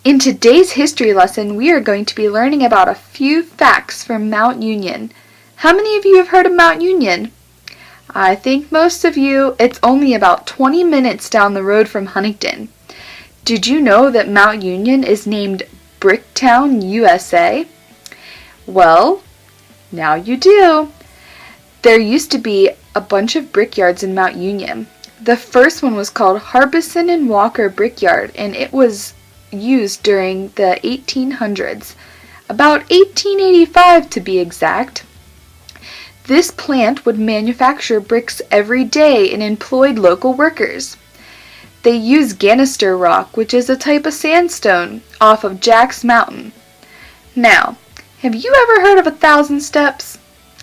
In today's history lesson, we are going to be learning about a few facts from Mount Union. How many of you have heard of Mount Union? I think most of you. It's only about 20 minutes down the road from Huntington. Did you know that Mount Union is named Bricktown, USA? Well, now you do. There used to be a bunch of brickyards in Mount Union. The first one was called Harbison and Walker Brickyard, and it was used during the 1800s, about 1885 to be exact. This plant would manufacture bricks every day and employed local workers. They used ganister rock, which is a type of sandstone, off of Jack's Mountain. Now, have you ever heard of 1,000 Steps?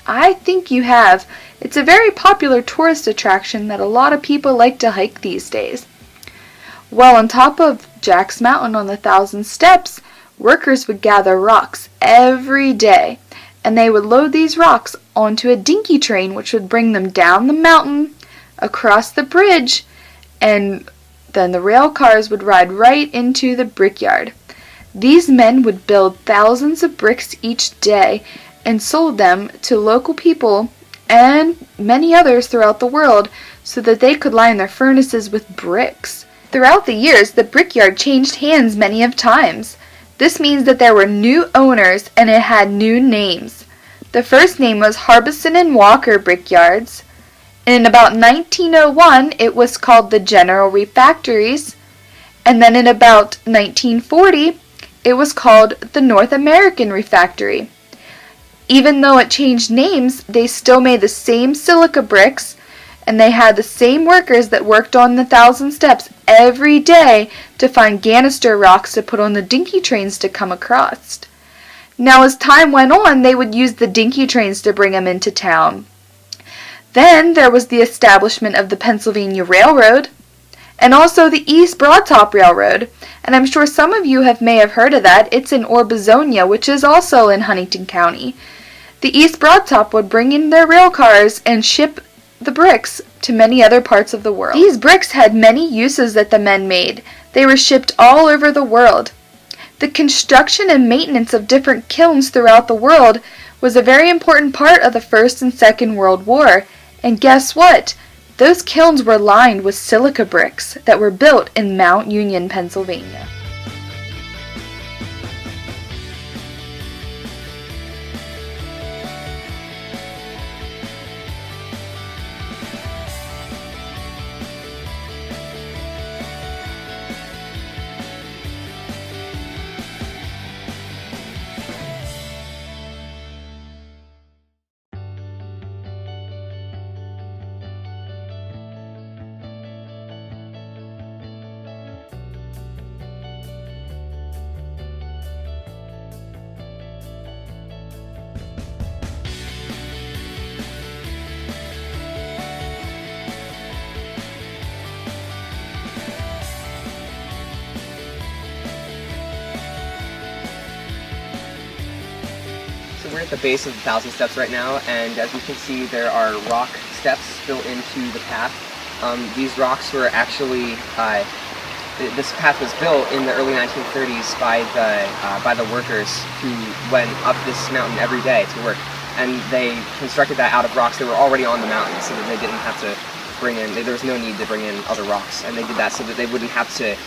I think you have. It's a very popular tourist attraction that a lot of people like to hike these days. Well, on top of Jack's Mountain on the 1,000 Steps, workers would gather rocks every day, and they would load these rocks onto a dinky train, which would bring them down the mountain, across the bridge, and then the rail cars would ride right into the brickyard. These men would build thousands of bricks each day and sold them to local people and many others throughout the world so that they could line their furnaces with bricks. Throughout the years, the brickyard changed hands many of times. This means that there were new owners and it had new names. The first name was Harbison and Walker Brickyards. In about 1901, it was called the General Refractories, and then in about 1940, it was called the North American Refractory. Even though it changed names, they still made the same silica bricks, and they had the same workers that worked on the 1,000 Steps every day to find ganister rocks to put on the dinky trains to come across. Now, as time went on, they would use the dinky trains to bring them into town. Then there was the establishment of the Pennsylvania Railroad, and also the East Broadtop Railroad, and I'm sure some of you may have heard of that. It's in Orbezonia, which is also in Huntington County. The East Broadtop would bring in their rail cars and ship the bricks to many other parts of the world. These bricks had many uses that the men made. They were shipped all over the world. The construction and maintenance of different kilns throughout the world was a very important part of the First and Second World War. And guess what? Those kilns were lined with silica bricks that were built in Mount Union, Pennsylvania. So we're at the base of the 1,000 Steps right now, and as you can see, there are rock steps built into the path. These rocks were actually, this path was built in the early 1930s by the workers who went up this mountain every day to work, and they constructed that out of rocks that were already on the mountain, so that they didn't have to bring in. There was no need to bring in other rocks, and they did that so that they wouldn't have to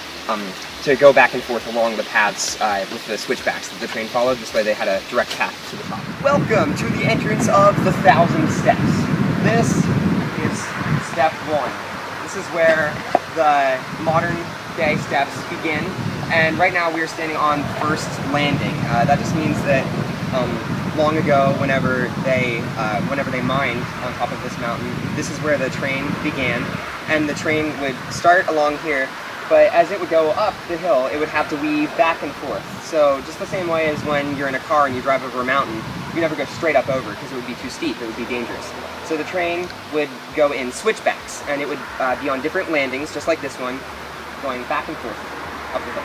go back and forth along the paths with the switchbacks that the train followed. This way they had a direct path to the top. Welcome to the entrance of the 1,000 Steps. This is step 1. This is where the modern day steps begin, and right now we are standing on the first landing. That just means that long ago, whenever they mined on top of this mountain, this is where the train began, and the train would start along here, but as it would go up the hill, it would have to weave back and forth. So just the same way as when you're in a car and you drive over a mountain, you never go straight up over because it would be too steep, it would be dangerous. So the train would go in switchbacks, and it would be on different landings, just like this one, going back and forth up the hill.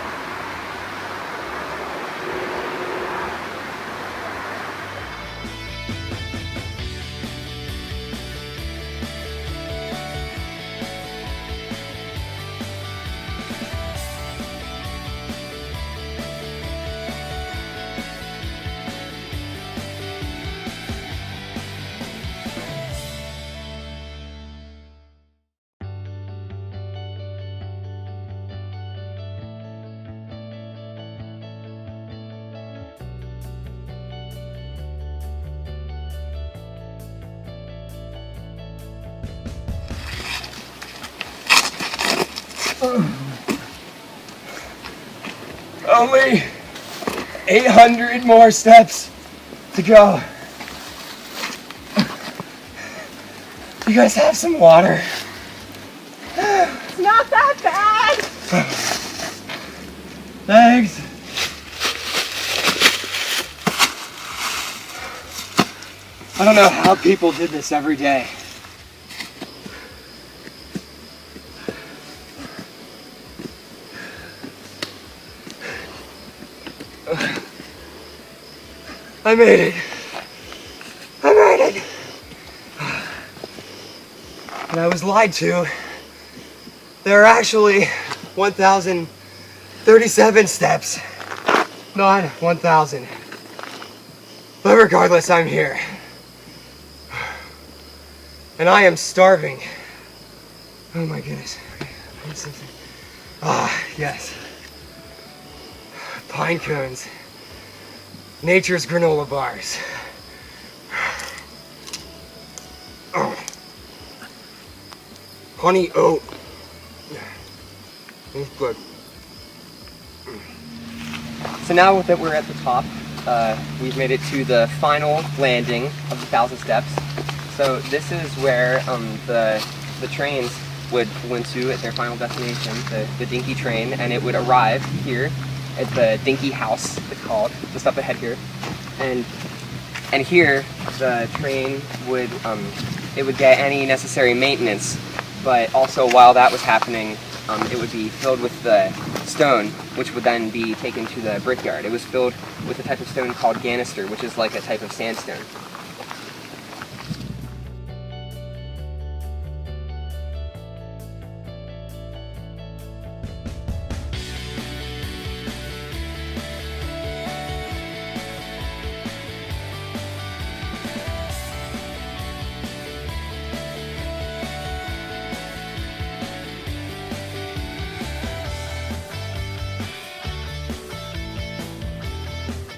Only 800 more steps to go. You guys have some water? It's not that bad. Thanks. I don't know how people did this every day. I made it. I made it. And I was lied to. There are actually 1,037 steps, not 1,000. But regardless, I'm here. And I am starving. Oh my goodness. I need something. Ah, yes. Pine cones. Nature's granola bars. Oh. Honey oat. It's good. So now that we're at the top, we've made it to the final landing of the 1,000 steps. So this is where the trains would pull into at their final destination, the Dinky train, and it would arrive here at the Dinky House, it's called, just up ahead here. And here the train would it would get any necessary maintenance, but also while that was happening, it would be filled with the stone, which would then be taken to the brickyard. It was filled with a type of stone called ganister, which is like a type of sandstone.